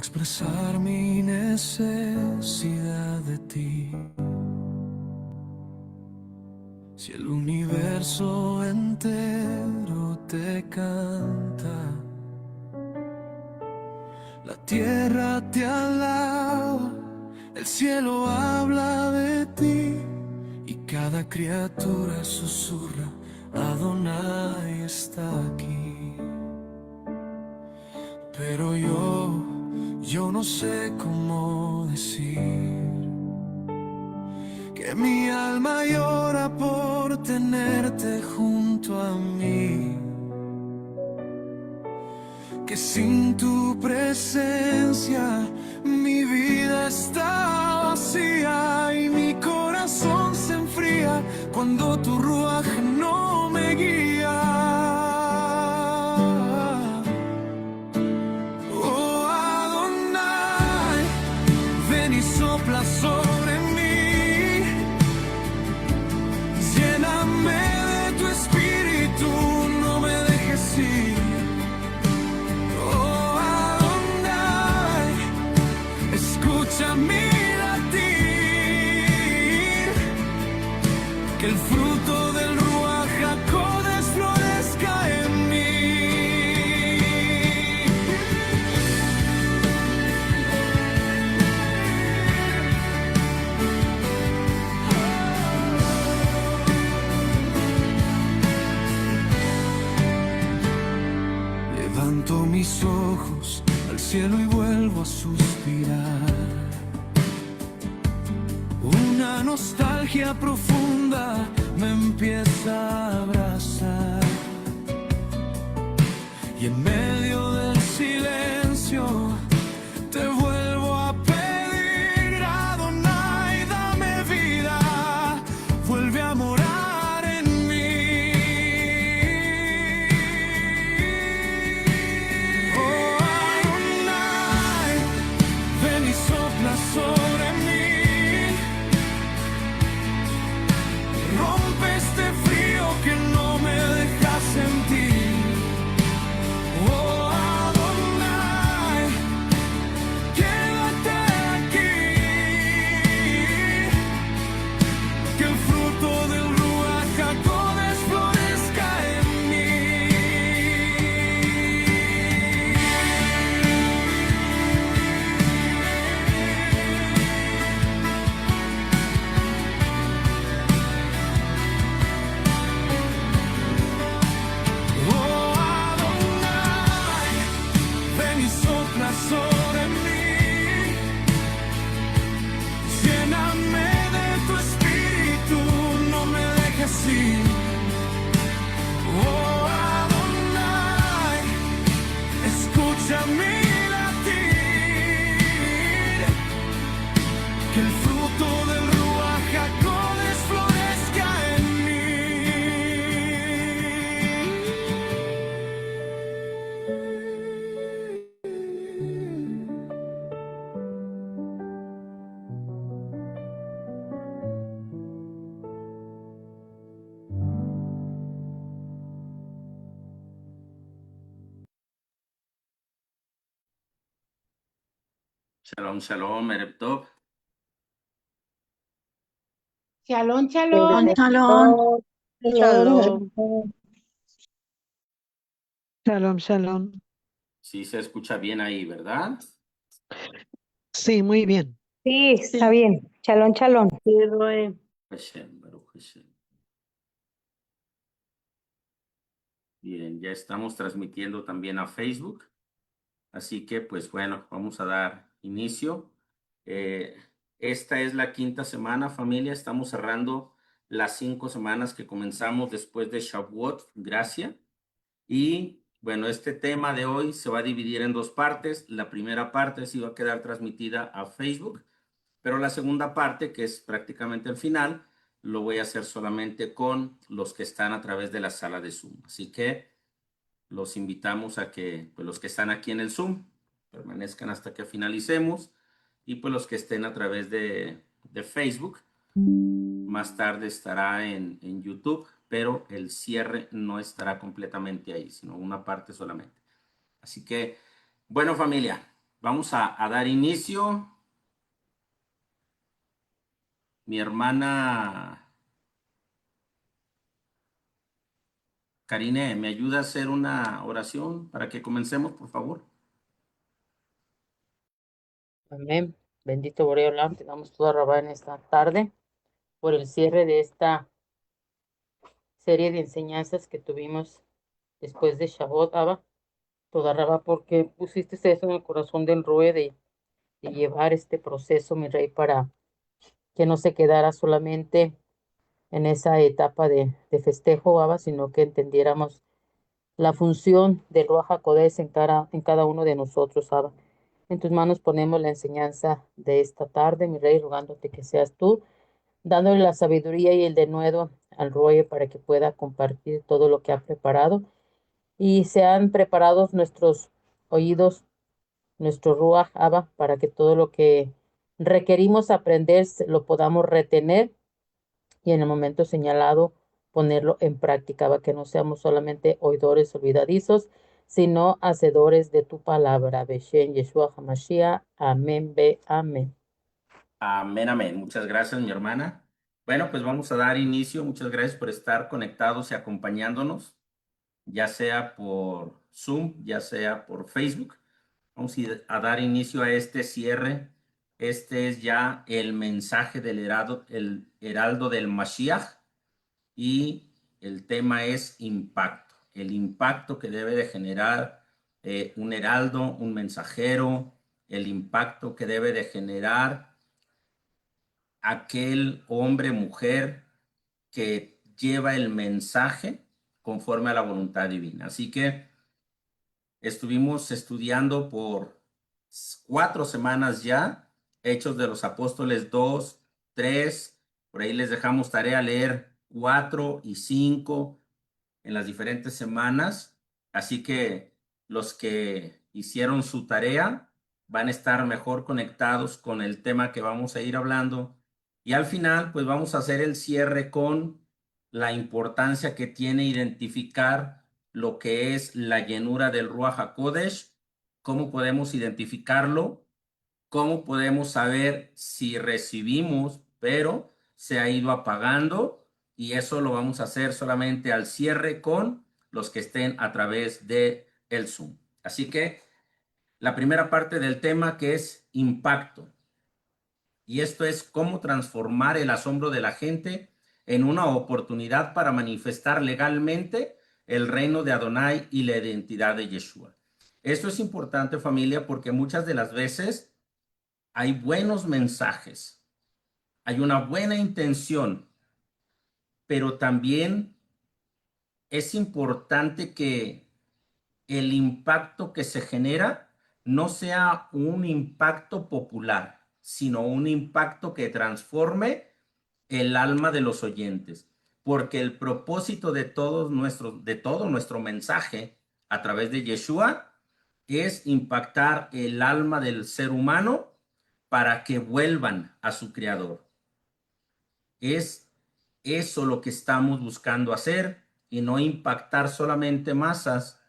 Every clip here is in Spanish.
expresar mi necesidad de ti. Si el universo entero te canta, la tierra te alaba, el cielo habla de ti y cada criatura susurra, Adonai está aquí. Pero yo no sé cómo decir que mi alma llora por tenerte junto a mí, que sin tu presencia mi vida está vacía y mi corazón se enfría cuando tu ruaj no me guía. Oh Adonai, ven y sopla sobre mí, lléname de tu espíritu, no me dejes ir. Escucha mi latir, que el fruto del Ruach HaKodesh florezca en mí. Levanto mis ojos al cielo y vuelvo a suspirar. Una nostalgia profunda me empieza a abrazar y en medio del silencio te vuelvo a pedir, Adonai, dame vida, vuelve a morar en mí. Oh Adonai, ven y sopla sobre mí. Rompe este frío que no me deja sentir. Oh Adonai, quédate aquí, que el fruto del Ruach HaKodesh florezca en mí. Oh Adonai, ven y sopla sobre mí, lléname de tu espíritu, no me dejes ir. Oh Adonai, escucha mi latir, que el fruto del Ruach HaKodesh florezca en mí. Shalom, shalom, Erev Tov. Shalom, shalom. Shalom. Shalom. Shalom, shalom. Sí se escucha bien ahí, ¿verdad? Sí, muy bien. Sí, está bien. Shalom, shalom. Hashem, Baruch Hashem. Bien, ya estamos transmitiendo también a Facebook. Así que, pues bueno, vamos a dar inicio. Esta es la quinta semana, familia. Estamos cerrando las 5 semanas que comenzamos después de Shavuot, gracia. Y bueno, este tema de hoy se va a dividir en 2 partes. La primera parte sí va a quedar transmitida a Facebook, pero la segunda parte, que es prácticamente el final, lo voy a hacer solamente con los que están a través de la sala de Zoom. Así que los invitamos a que, pues los que están aquí en el Zoom, permanezcan hasta que finalicemos, y pues los que estén a través de Facebook, más tarde estará en YouTube, pero el cierre no estará completamente ahí, sino una parte solamente. Así que, bueno, familia, Vamos a dar inicio. Mi hermana Karine, ¿me ayuda a hacer una oración para que comencemos, por favor? Amén. Bendito Boreolam, te damos toda rabá en esta tarde por el cierre de esta serie de enseñanzas que tuvimos después de Shabbat, Abba. Toda rabá porque pusiste eso en el corazón del Rue de llevar este proceso, mi rey, para que no se quedara solamente en esa etapa de festejo, Abba, sino que entendiéramos la función del Ruach HaKodesh en cada uno de nosotros, Abba. En tus manos ponemos la enseñanza de esta tarde, mi rey, rogándote que seas tú, dándole la sabiduría y el denuedo al Roye para que pueda compartir todo lo que ha preparado y sean preparados nuestros oídos, nuestro Ruach Abba, para que todo lo que requerimos aprender lo podamos retener y en el momento señalado ponerlo en práctica, para que no seamos solamente oidores olvidadizos, sino hacedores de tu palabra. Beshen Yeshua HaMashiach. Amén, be amén. Amén, amén. Muchas gracias, mi hermana. Bueno, pues vamos a dar inicio. Muchas gracias por estar conectados y acompañándonos, ya sea por Zoom, ya sea por Facebook. Vamos a dar inicio a este cierre. Este es ya el mensaje del el heraldo del Mashiach y el tema es impacto. El impacto que debe de generar un heraldo, un mensajero, el impacto que debe de generar aquel hombre, mujer que lleva el mensaje conforme a la voluntad divina. Así que estuvimos estudiando por 4 semanas ya, Hechos de los Apóstoles 2, 3, por ahí les dejamos tarea leer 4 y 5 en las diferentes semanas. Así que los que hicieron su tarea van a estar mejor conectados con el tema que vamos a ir hablando. Y al final, pues vamos a hacer el cierre con la importancia que tiene identificar lo que es la llenura del Ruach HaKodesh, cómo podemos identificarlo, cómo podemos saber si recibimos, pero se ha ido apagando, y eso lo vamos a hacer solamente al cierre con los que estén a través de el Zoom. Así que la primera parte del tema, que es impacto. Y esto es cómo transformar el asombro de la gente en una oportunidad para manifestar legalmente el reino de Adonai y la identidad de Yeshua. Esto es importante, familia, porque muchas de las veces hay buenos mensajes, hay una buena intención, pero también es importante que el impacto que se genera no sea un impacto popular, sino un impacto que transforme el alma de los oyentes, porque el propósito de todo nuestro mensaje a través de Yeshua es impactar el alma del ser humano para que vuelvan a su creador. Es eso lo que estamos buscando hacer, y no impactar solamente masas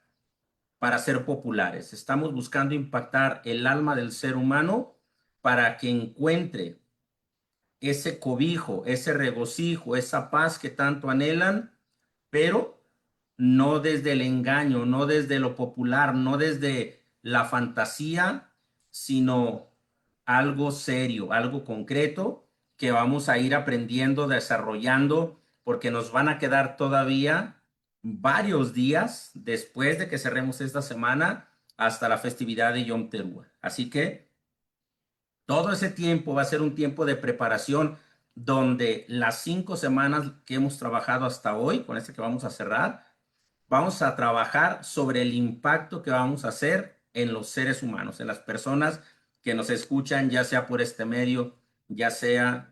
para ser populares. Estamos buscando impactar el alma del ser humano para que encuentre ese cobijo, ese regocijo, esa paz que tanto anhelan, pero no desde el engaño, no desde lo popular, no desde la fantasía, sino algo serio, algo concreto que vamos a ir aprendiendo, desarrollando, porque nos van a quedar todavía varios días después de que cerremos esta semana hasta la festividad de Yom Teruah. Así que todo ese tiempo va a ser un tiempo de preparación, donde las 5 semanas que hemos trabajado hasta hoy, con este que vamos a cerrar, vamos a trabajar sobre el impacto que vamos a hacer en los seres humanos, en las personas que nos escuchan, ya sea por este medio, ya sea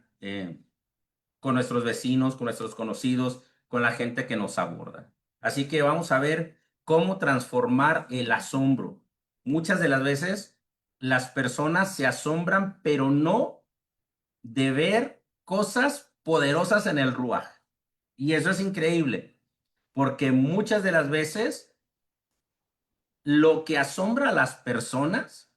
con nuestros vecinos, con nuestros conocidos, con la gente que nos aborda. Así que vamos a ver cómo transformar el asombro. Muchas de las veces las personas se asombran, pero no de ver cosas poderosas en el Ruaj. Y eso es increíble, porque muchas de las veces lo que asombra a las personas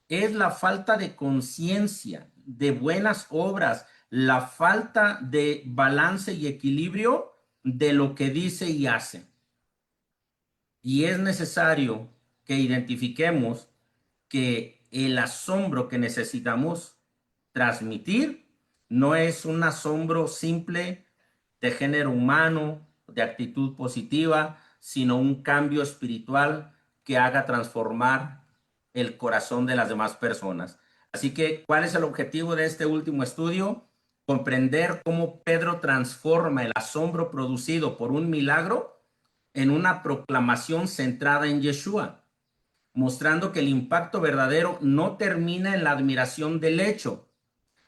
es la falta de conciencia, de buenas obras, la falta de balance y equilibrio de lo que dice y hace. Y es necesario que identifiquemos que el asombro que necesitamos transmitir no es un asombro simple de género humano, de actitud positiva, sino un cambio espiritual que haga transformar el corazón de las demás personas. Así que, ¿cuál es el objetivo de este último estudio? Comprender cómo Pedro transforma el asombro producido por un milagro en una proclamación centrada en Yeshua, mostrando que el impacto verdadero no termina en la admiración del hecho,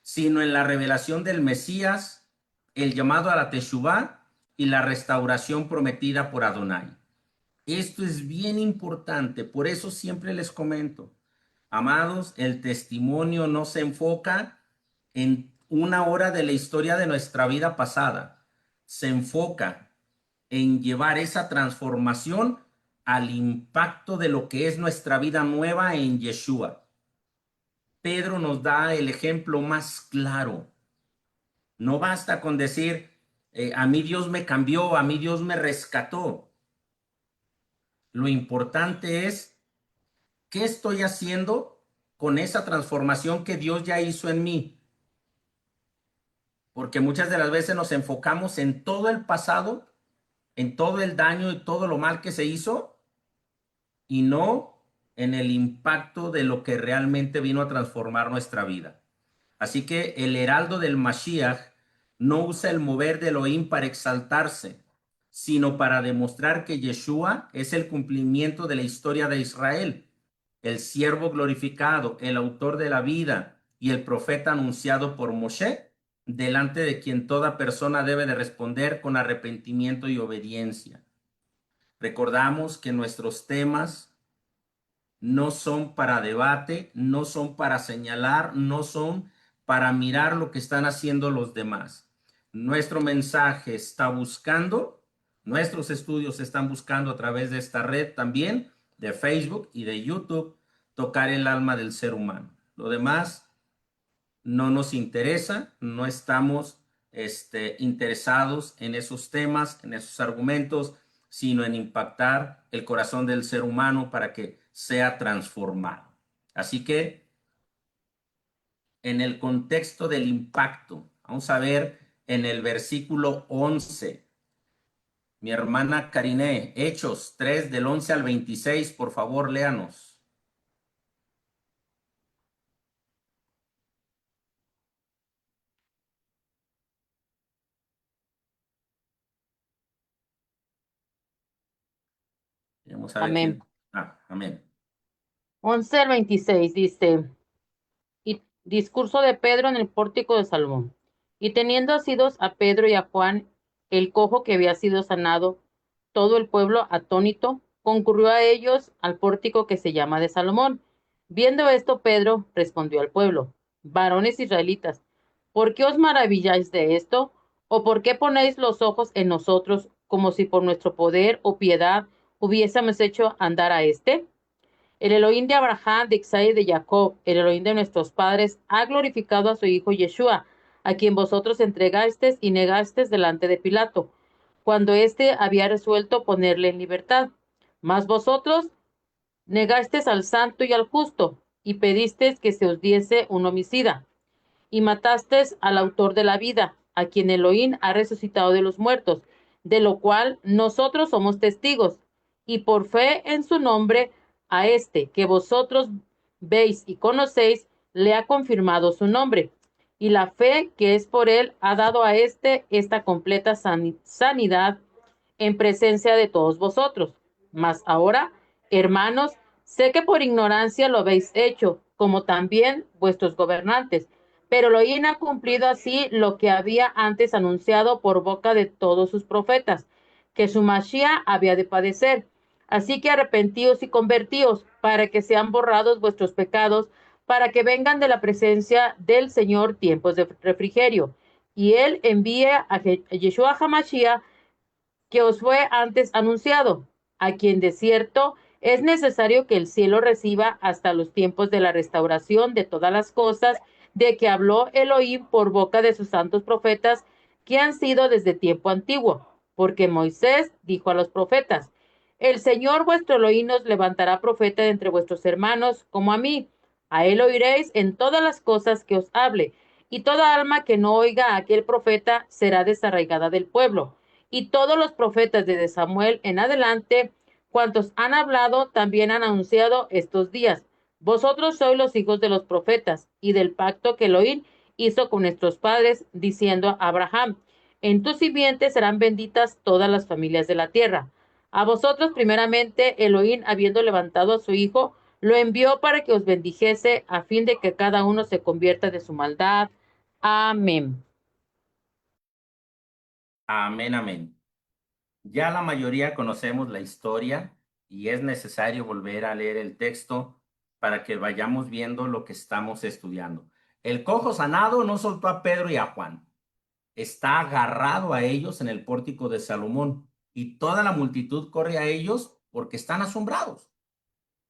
sino en la revelación del Mesías, el llamado a la Teshuvá y la restauración prometida por Adonai. Esto es bien importante, por eso siempre les comento, amados, el testimonio no se enfoca en una hora de la historia de nuestra vida pasada, se enfoca en llevar esa transformación al impacto de lo que es nuestra vida nueva en Yeshua. Pedro nos da el ejemplo más claro. No basta con decir, a mí Dios me cambió, a mí Dios me rescató. Lo importante es, ¿qué estoy haciendo con esa transformación que Dios ya hizo en mí? Porque muchas de las veces nos enfocamos en todo el pasado, en todo el daño y todo lo mal que se hizo, y no en el impacto de lo que realmente vino a transformar nuestra vida. Así que el heraldo del Mashiach no usa el mover de Elohim para exaltarse, sino para demostrar que Yeshua es el cumplimiento de la historia de Israel, el siervo glorificado, el autor de la vida y el profeta anunciado por Moshe, delante de quien toda persona debe de responder con arrepentimiento y obediencia. Recordamos que nuestros temas no son para debate, no son para señalar, no son para mirar lo que están haciendo los demás. Nuestro mensaje está buscando, nuestros estudios están buscando a través de esta red también, de Facebook y de YouTube, tocar el alma del ser humano. Lo demás no nos interesa, no estamos interesados en esos temas, en esos argumentos, sino en impactar el corazón del ser humano para que sea transformado. Así que, en el contexto del impacto, vamos a ver en el versículo 11. Mi hermana Karine, Hechos 3 del 11 al 26, por favor, léanos. Vamos a ver Amén. amén. 11 al 26 dice, y discurso de Pedro en el pórtico de Salomón. Y teniendo asidos a Pedro y a Juan, el cojo que había sido sanado, todo el pueblo atónito concurrió a ellos al pórtico que se llama de Salomón. Viendo esto, Pedro respondió al pueblo, varones israelitas, ¿por qué os maravilláis de esto? ¿O por qué ponéis los ojos en nosotros como si por nuestro poder o piedad hubiésemos hecho andar a éste? El Elohim de Abraham, de Isaac y de Jacob, el Elohim de nuestros padres, ha glorificado a su hijo Yeshua, a quien vosotros entregasteis y negasteis delante de Pilato, cuando éste había resuelto ponerle en libertad. Mas vosotros negasteis al santo y al justo, y pedisteis que se os diese un homicida, y matasteis al autor de la vida, a quien Elohim ha resucitado de los muertos, de lo cual nosotros somos testigos, y por fe en su nombre, a este que vosotros veis y conocéis, le ha confirmado su nombre, y la fe que es por él ha dado a este esta completa sanidad en presencia de todos vosotros. Mas ahora, hermanos, sé que por ignorancia lo habéis hecho, como también vuestros gobernantes, pero Elohim ha cumplido así lo que había antes anunciado por boca de todos sus profetas, que su Mashiach había de padecer. Así que arrepentíos y convertíos, para que sean borrados vuestros pecados, para que vengan de la presencia del Señor tiempos de refrigerio. Y Él envíe a Yeshua HaMashiach, que os fue antes anunciado, a quien de cierto Es necesario que el cielo reciba hasta los tiempos de la restauración de todas las cosas de que habló Elohim por boca de sus santos profetas que han sido desde tiempo antiguo. Porque Moisés dijo a los profetas, el Señor vuestro Elohim os levantará profeta de entre vuestros hermanos como a mí. A él oiréis en todas las cosas que os hable, y toda alma que no oiga a aquel profeta será desarraigada del pueblo. Y todos los profetas desde Samuel en adelante, cuantos han hablado, también han anunciado estos días. Vosotros sois los hijos de los profetas y del pacto que Elohim hizo con nuestros padres, diciendo a Abraham, en tu simiente serán benditas todas las familias de la tierra. A vosotros primeramente Elohim, habiendo levantado a su hijo, lo envió para que os bendijese a fin de que cada uno se convierta de su maldad. Amén. Amén, amén. Ya la mayoría conocemos la historia y es necesario volver a leer el texto para que vayamos viendo lo que estamos estudiando. El cojo sanado no soltó a Pedro y a Juan. Está agarrado a ellos en el pórtico de Salomón y toda la multitud corre a ellos porque están asombrados.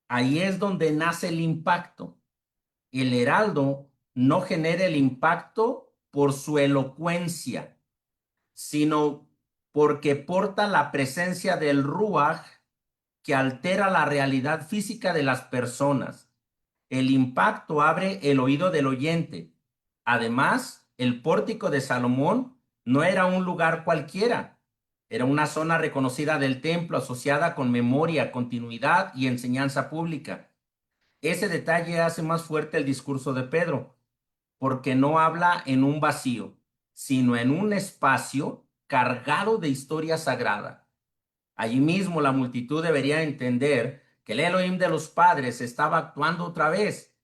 Ahí es donde nace el impacto. El heraldo no genera el impacto por su elocuencia, sino porque porta la presencia del Ruach que altera la realidad física de las personas. El impacto abre el oído del oyente. Además, el pórtico de Salomón no era un lugar cualquiera. Era una zona reconocida del templo asociada con memoria, continuidad y enseñanza pública. Ese detalle hace más fuerte el discurso de Pedro, porque no habla en un vacío, sino en un espacio cargado de historia sagrada. Allí mismo la multitud debería entender que el Elohim de los padres estaba actuando otra vez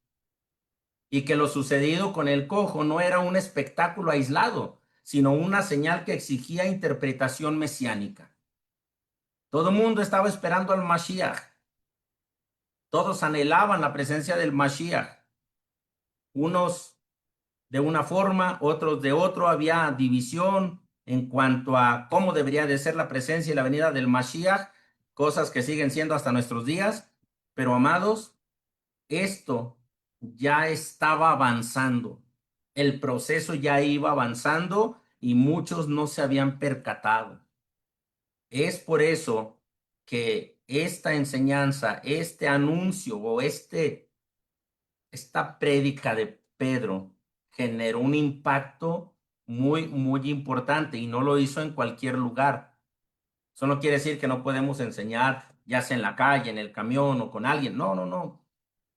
y que lo sucedido con el cojo no era un espectáculo aislado, sino una señal que exigía interpretación mesiánica. Todo el mundo estaba esperando al Mashiach. Todos anhelaban la presencia del Mashiach. Unos de una forma, otros de otro. Había división en cuanto a cómo debería de ser la presencia y la venida del Mashiach, cosas que siguen siendo hasta nuestros días. Pero amados, esto ya estaba avanzando. El proceso ya iba avanzando y muchos no se habían percatado. Es por eso que esta enseñanza, este anuncio o esta prédica de Pedro generó un impacto muy, muy importante y no lo hizo en cualquier lugar. Eso no quiere decir que no podemos enseñar, ya sea en la calle, en el camión o con alguien. No, no, no.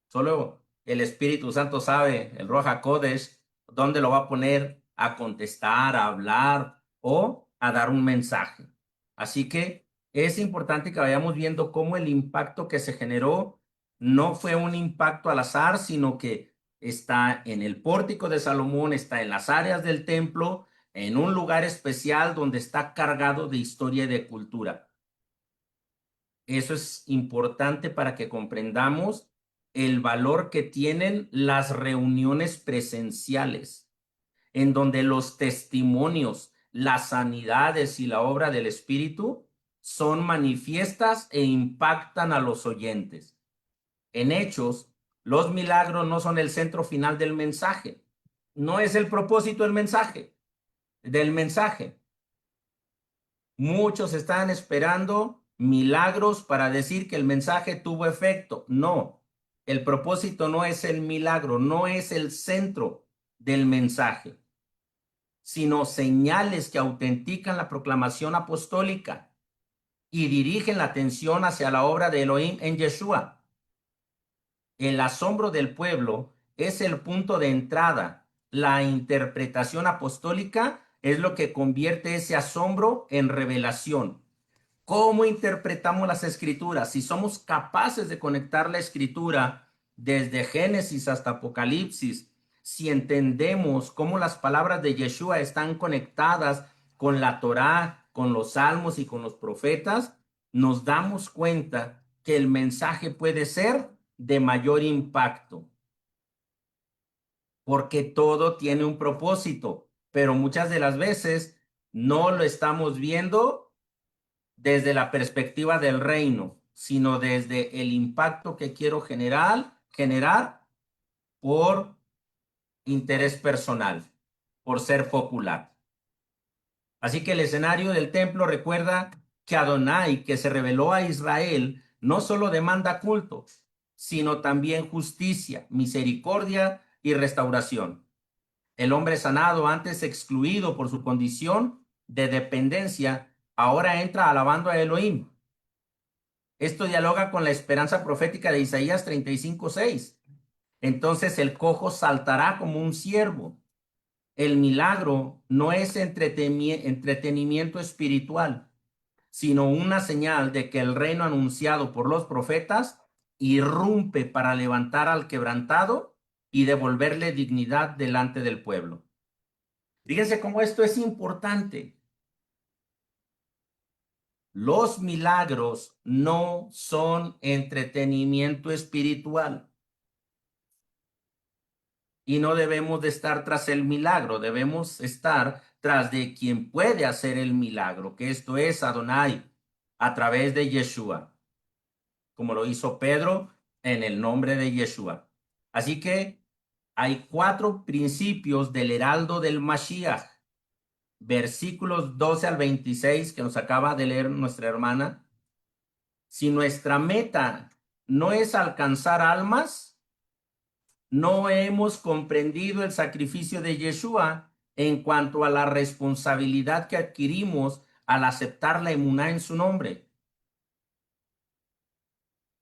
Solo el Espíritu Santo sabe, el Ruach HaKodesh, dónde lo va a poner a contestar, a hablar o a dar un mensaje. Así que es importante que vayamos viendo cómo el impacto que se generó no fue un impacto al azar, sino que está en el pórtico de Salomón, está en las áreas del templo, en un lugar especial donde está cargado de historia y de cultura. Eso es importante para que comprendamos el valor que tienen las reuniones presenciales, en donde los testimonios, las sanidades y la obra del Espíritu son manifiestas e impactan a los oyentes. En Hechos, los milagros no son el centro final del mensaje. No es el propósito del mensaje. Muchos están esperando milagros para decir que el mensaje tuvo efecto. No, el propósito no es el milagro, no es el centro del mensaje, sino señales que autentican la proclamación apostólica y dirigen la atención hacia la obra de Elohim en Yeshua. El asombro del pueblo es el punto de entrada. La interpretación apostólica es lo que convierte ese asombro en revelación. ¿Cómo interpretamos las escrituras? Si somos capaces de conectar la escritura desde Génesis hasta Apocalipsis, si entendemos cómo las palabras de Yeshua están conectadas con la Torá, con los salmos y con los profetas, nos damos cuenta que el mensaje puede ser de mayor impacto. Porque todo tiene un propósito, pero muchas de las veces no lo estamos viendo desde la perspectiva del reino, sino desde el impacto que quiero generar por interés personal, por ser popular. Así que el escenario del templo recuerda que Adonai, que se reveló a Israel, no solo demanda culto, sino también justicia, misericordia y restauración. El hombre sanado, antes excluido por su condición de dependencia, ahora entra alabando a Elohim. Esto dialoga con la esperanza profética de Isaías 35:6. Entonces el cojo saltará como un ciervo. El milagro no es entretenimiento espiritual, sino una señal de que el reino anunciado por los profetas irrumpe para levantar al quebrantado y devolverle dignidad delante del pueblo. Fíjense cómo esto es importante. Los milagros no son entretenimiento espiritual. Y no debemos de estar tras el milagro, debemos estar tras de quien puede hacer el milagro, que esto es Adonai, a través de Yeshua, como lo hizo Pedro en el nombre de Yeshua. Así que hay 4 principios del heraldo del Mashiach, versículos 12 al 26 que nos acaba de leer nuestra hermana. Si nuestra meta no es alcanzar almas, no hemos comprendido el sacrificio de Yeshua en cuanto a la responsabilidad que adquirimos al aceptar la emuná en su nombre.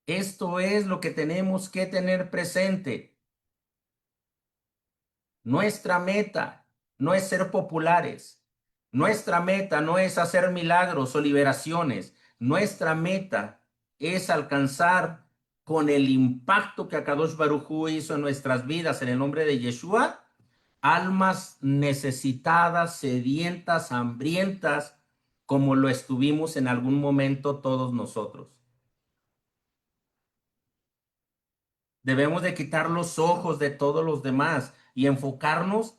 Esto es lo que tenemos que tener presente. Nuestra meta no es ser populares. Nuestra meta no es hacer milagros o liberaciones. Nuestra meta es alcanzar con el impacto que Akadosh Baruj Hu hizo en nuestras vidas en el nombre de Yeshua, almas necesitadas, sedientas, hambrientas, como lo estuvimos en algún momento todos nosotros. Debemos de quitar los ojos de todos los demás y enfocarnos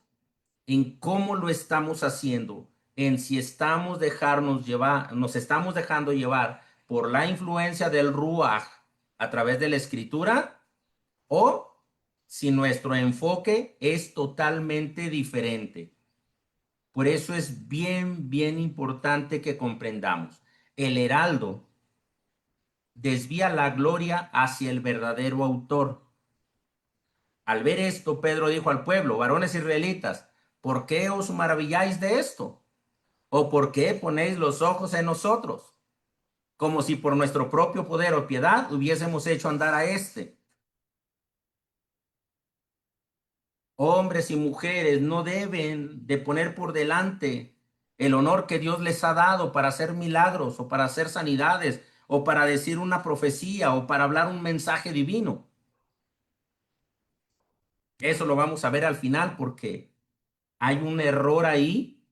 en cómo lo estamos haciendo, en si estamos nos estamos dejando llevar por la influencia del Ruach a través de la escritura, o si nuestro enfoque es totalmente diferente. Por eso es bien importante que comprendamos. El heraldo desvía la gloria hacia el verdadero autor. Al ver esto, Pedro dijo al pueblo: varones israelitas, ¿por qué os maravilláis de esto? ¿O por qué ponéis los ojos en nosotros? Como si por nuestro propio poder o piedad hubiésemos hecho andar a este. Hombres y mujeres no deben de poner por delante el honor que Dios les ha dado para hacer milagros o para hacer sanidades o para decir una profecía o para hablar un mensaje divino. Eso lo vamos a ver al final porque hay un error ahí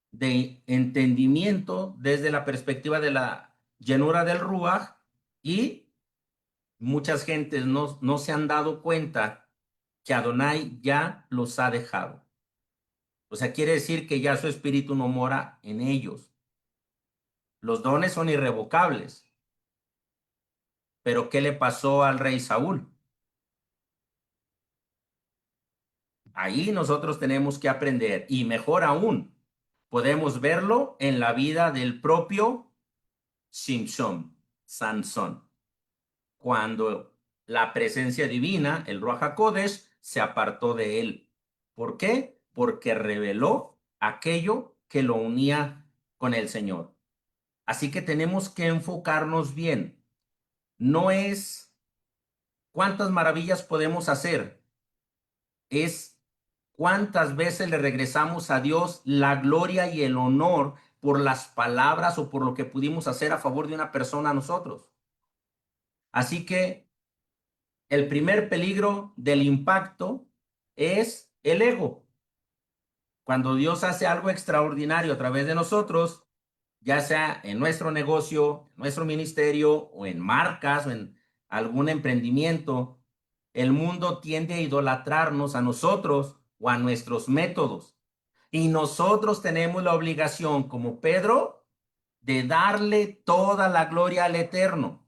de entendimiento desde la perspectiva de la llenura del Ruach, y muchas gentes no se han dado cuenta que Adonai ya los ha dejado. O sea, quiere decir que ya su espíritu no mora en ellos. Los dones son irrevocables. Pero ¿qué le pasó al rey Saúl? Ahí nosotros tenemos que aprender, y mejor aún, podemos verlo en la vida del propio Sansón, cuando la presencia divina, el Ruach HaKodesh, se apartó de él. ¿Por qué? Porque reveló aquello que lo unía con el Señor. Así que tenemos que enfocarnos bien. No es cuántas maravillas podemos hacer, es cuántas veces le regresamos a Dios la gloria y el honor por las palabras o por lo que pudimos hacer a favor de una persona a nosotros. Así que el primer peligro del impacto es el ego. Cuando Dios hace algo extraordinario a través de nosotros, ya sea en nuestro negocio, en nuestro ministerio o en marcas o en algún emprendimiento, el mundo tiende a idolatrarnos a nosotros o a nuestros métodos. Y nosotros tenemos la obligación, como Pedro, de darle toda la gloria al Eterno.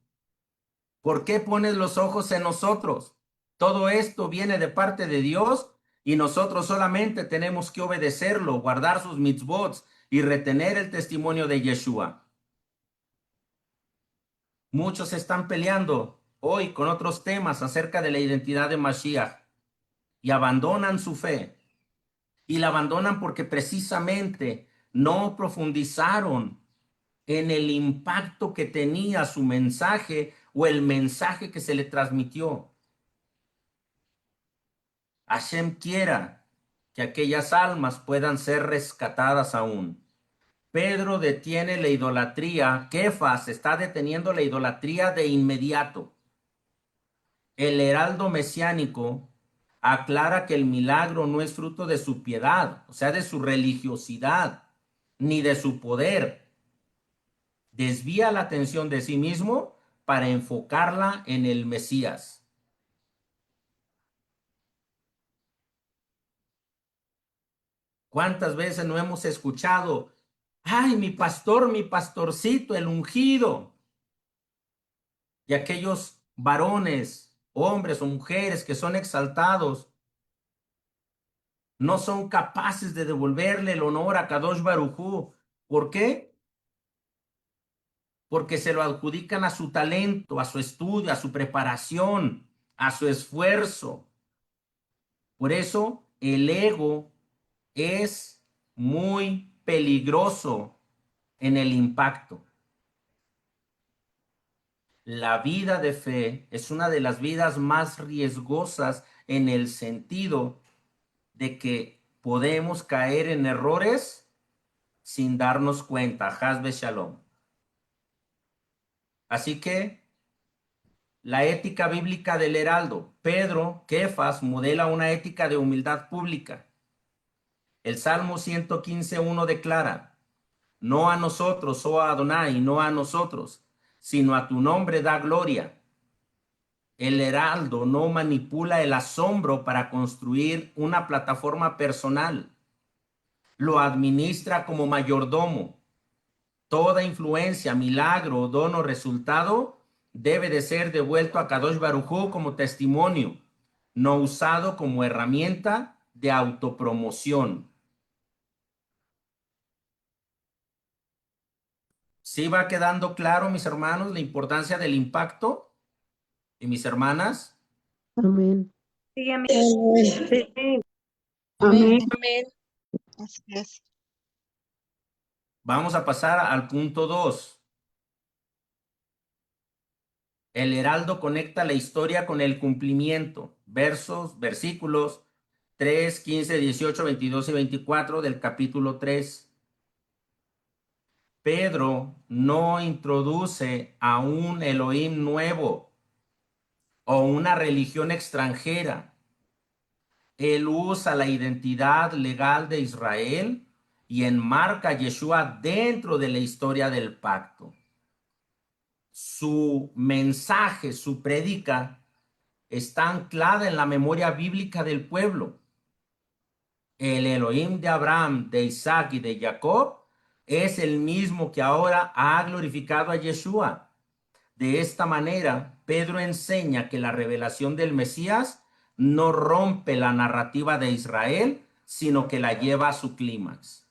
¿Por qué pones los ojos en nosotros? Todo esto viene de parte de Dios y nosotros solamente tenemos que obedecerlo, guardar sus mitzvot y retener el testimonio de Yeshua. Muchos están peleando hoy con otros temas acerca de la identidad de Mashiach y abandonan su fe. Y la abandonan porque precisamente no profundizaron en el impacto que tenía su mensaje o el mensaje que se le transmitió. Hashem quiera que aquellas almas puedan ser rescatadas aún. Pedro detiene la idolatría, Kefas está deteniendo la idolatría de inmediato. El heraldo mesiánico aclara que el milagro no es fruto de su piedad, o sea, de su religiosidad, ni de su poder. Desvía la atención de sí mismo para enfocarla en el Mesías. ¿Cuántas veces no hemos escuchado? Ay, mi pastor, mi pastorcito, el ungido. Y aquellos varones, hombres o mujeres que son exaltados, no son capaces de devolverle el honor a Kadosh Baruj Hu. ¿Por qué? Porque se lo adjudican a su talento, a su estudio, a su preparación, a su esfuerzo. Por eso el ego es muy peligroso en el impacto. La vida de fe es una de las vidas más riesgosas en el sentido de que podemos caer en errores sin darnos cuenta. Hasbe Shalom. Así que la ética bíblica del heraldo. Pedro, Kefas, modela una ética de humildad pública. El Salmo 115:1 declara: no a nosotros, oh Adonai, no a nosotros, sino a tu nombre da gloria. El heraldo no manipula el asombro para construir una plataforma personal. Lo administra como mayordomo. Toda influencia, milagro, don o resultado debe de ser devuelto a Kadosh Baruj Hu como testimonio, no usado como herramienta de autopromoción. ¿Sí va quedando claro, mis hermanos, la importancia del impacto? ¿Y mis hermanas? Amén. Sí, amén. Sí. Amén. Amén. Así es. Vamos a pasar al punto 2. El heraldo conecta la historia con el cumplimiento. Versículos 3, 15, 18, 22 y 24 del capítulo 3. Pedro no introduce a un Elohim nuevo o una religión extranjera. Él usa la identidad legal de Israel y enmarca a Yeshua dentro de la historia del pacto. Su mensaje, su prédica, está anclada en la memoria bíblica del pueblo. El Elohim de Abraham, de Isaac y de Jacob es el mismo que ahora ha glorificado a Yeshua. De esta manera, Pedro enseña que la revelación del Mesías no rompe la narrativa de Israel, sino que la lleva a su clímax.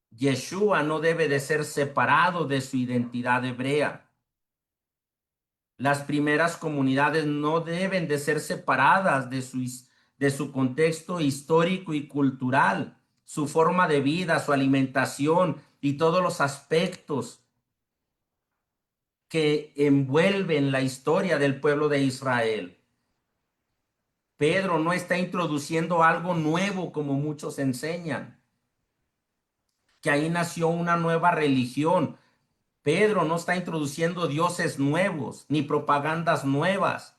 Yeshua no debe de ser separado de su identidad hebrea. Las primeras comunidades no deben de ser separadas de su contexto histórico y cultural, su forma de vida, su alimentación y todos los aspectos que envuelven la historia del pueblo de Israel. Pedro no está introduciendo algo nuevo como muchos enseñan, que ahí nació una nueva religión. Pedro no está introduciendo dioses nuevos ni propagandas nuevas.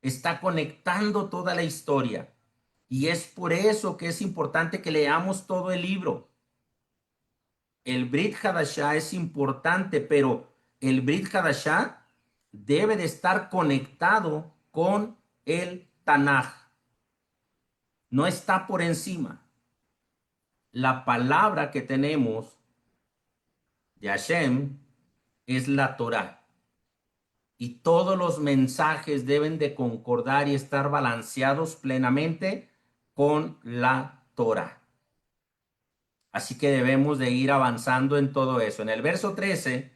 Está conectando toda la historia. Y es por eso que es importante que leamos todo el libro. El Brit Hadashah es importante, pero el Brit Hadashah debe de estar conectado con el Tanaj. No está por encima. La palabra que tenemos de Hashem es la Torah. y todos los mensajes deben de concordar y estar balanceados plenamente con la Torah. Así que debemos de ir avanzando en todo eso. En el verso 13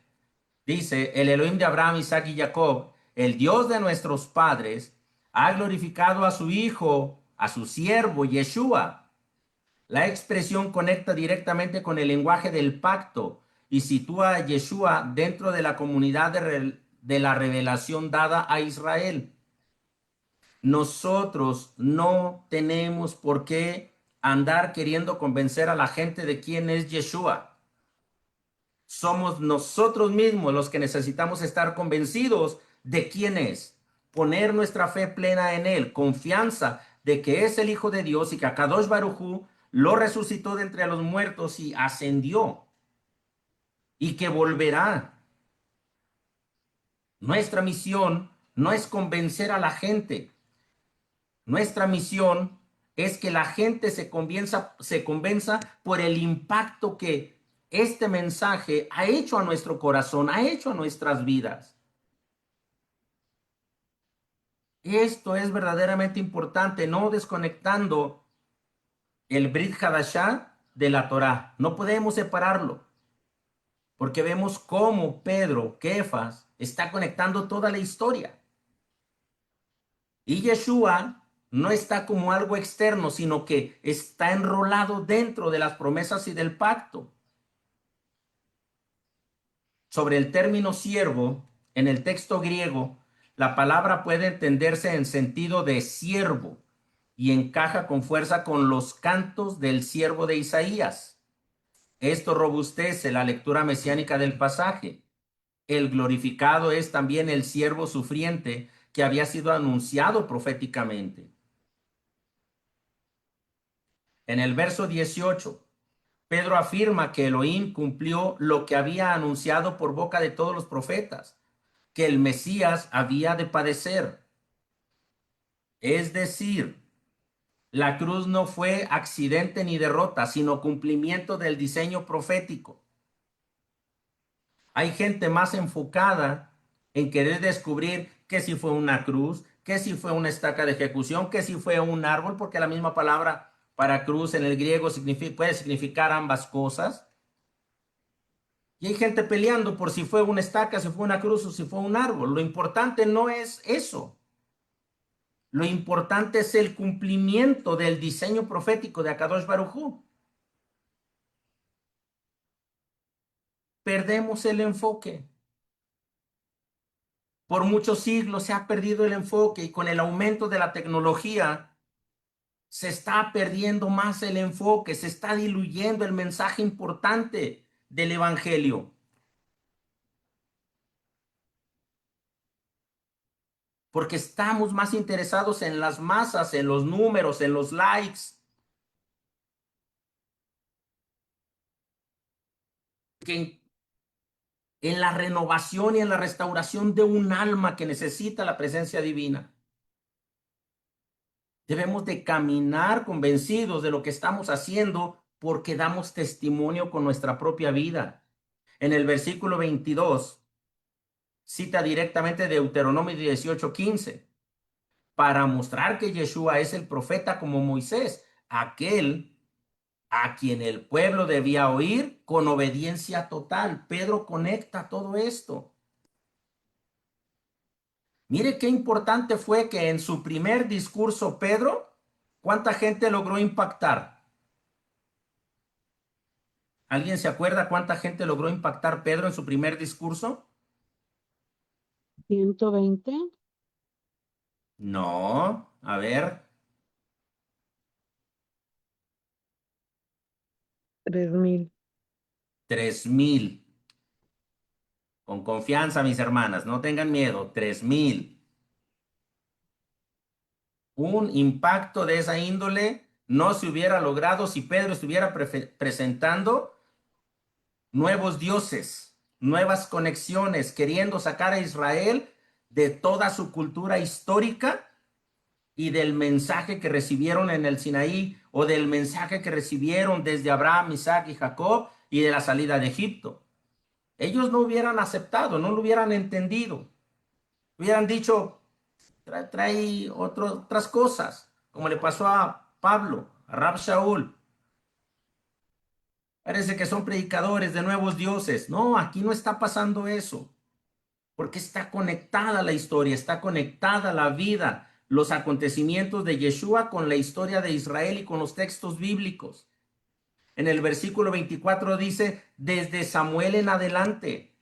dice, el Elohim de Abraham, Isaac y Jacob, el Dios de nuestros padres, ha glorificado a su Hijo, a su siervo Yeshua. La expresión conecta directamente con el lenguaje del pacto y sitúa a Yeshua dentro de la comunidad de la revelación dada a Israel. Nosotros no tenemos por qué andar queriendo convencer a la gente de quién es Yeshua. Somos nosotros mismos los que necesitamos estar convencidos de quién es, poner nuestra fe plena en él, confianza de que es el Hijo de Dios y que Akadosh Baruj Hu lo resucitó de entre los muertos y ascendió y que volverá. Nuestra misión no es convencer a la gente. Nuestra misión es que la gente se convenza por el impacto que este mensaje ha hecho a nuestro corazón, ha hecho a nuestras vidas. Esto es verdaderamente importante, no desconectando el Brit Hadashah de la Torá. No podemos separarlo, porque vemos cómo Pedro, Kefas, está conectando toda la historia. Y Yeshua no está como algo externo, sino que está enrolado dentro de las promesas y del pacto. Sobre el término siervo, en el texto griego, la palabra puede entenderse en sentido de siervo y encaja con fuerza con los cantos del siervo de Isaías. Esto robustece la lectura mesiánica del pasaje. El glorificado es también el siervo sufriente que había sido anunciado proféticamente. En el verso 18, Pedro afirma que Elohim cumplió lo que había anunciado por boca de todos los profetas, que el Mesías había de padecer. Es decir, la cruz no fue accidente ni derrota, sino cumplimiento del diseño profético. Hay gente más enfocada en querer descubrir que si fue una cruz, que si fue una estaca de ejecución, que si fue un árbol, porque la misma palabra para cruz en el griego puede significar ambas cosas. Y hay gente peleando por si fue una estaca, si fue una cruz o si fue un árbol. Lo importante no es eso. Lo importante es el cumplimiento del diseño profético de Akadosh Baruj Hu. Perdemos el enfoque. Por muchos siglos se ha perdido el enfoque y con el aumento de la tecnología se está perdiendo más el enfoque, se está diluyendo el mensaje importante del evangelio. Porque estamos más interesados en las masas, en los números, en los likes, que en la renovación y en la restauración de un alma que necesita la presencia divina. Debemos de caminar convencidos de lo que estamos haciendo porque damos testimonio con nuestra propia vida. En el versículo 22, cita directamente de Deuteronomio 18:15, para mostrar que Yeshua es el profeta como Moisés, aquel a quien el pueblo debía oír con obediencia total. Pedro conecta todo esto. Mire qué importante fue que en su primer discurso Pedro, ¿cuánta gente logró impactar? ¿Alguien se acuerda cuánta gente logró impactar Pedro en su primer discurso? 120. No, a ver, 3,000. 3,000. Con confianza, mis hermanas, no tengan miedo, 3,000. Un impacto de esa índole no se hubiera logrado si Pedro estuviera presentando nuevos dioses, nuevas conexiones, queriendo sacar a Israel de toda su cultura histórica y del mensaje que recibieron en el Sinaí o del mensaje que recibieron desde Abraham, Isaac y Jacob y de la salida de Egipto. Ellos no hubieran aceptado, no lo hubieran entendido. Hubieran dicho, trae otras cosas, como le pasó a Pablo, a Rab Shaul. Parece que son predicadores de nuevos dioses. No, aquí no está pasando eso, porque está conectada la historia, está conectada la vida, los acontecimientos de Yeshua con la historia de Israel y con los textos bíblicos. En el versículo 24 dice, desde Samuel en adelante,